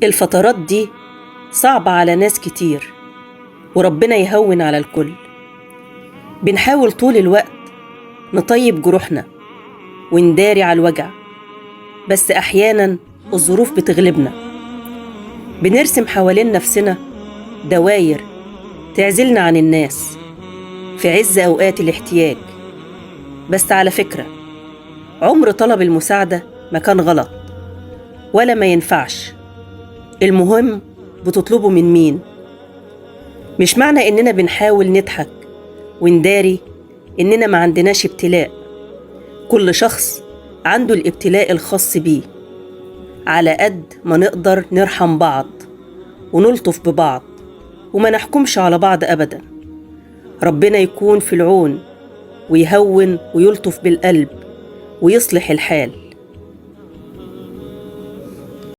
الفترات دي صعبة على ناس كتير، وربنا يهون على الكل. بنحاول طول الوقت نطيب جروحنا ونداري على الوجع، بس أحيانا الظروف بتغلبنا. بنرسم حوالين نفسنا دواير تعزلنا عن الناس في عز أوقات الاحتياج. بس على فكرة، عمر طلب المساعدة ما كان غلط ولا ما ينفعش. المهم بتطلبه من مين. مش معنى إننا بنحاول نضحك ونداري إننا ما عندناش ابتلاء. كل شخص عنده الابتلاء الخاص بيه. على قد ما نقدر نرحم بعض ونلطف ببعض وما نحكمش على بعض أبدا. ربنا يكون في العون ويهون ويلطف بالقلب ويصلح الحال.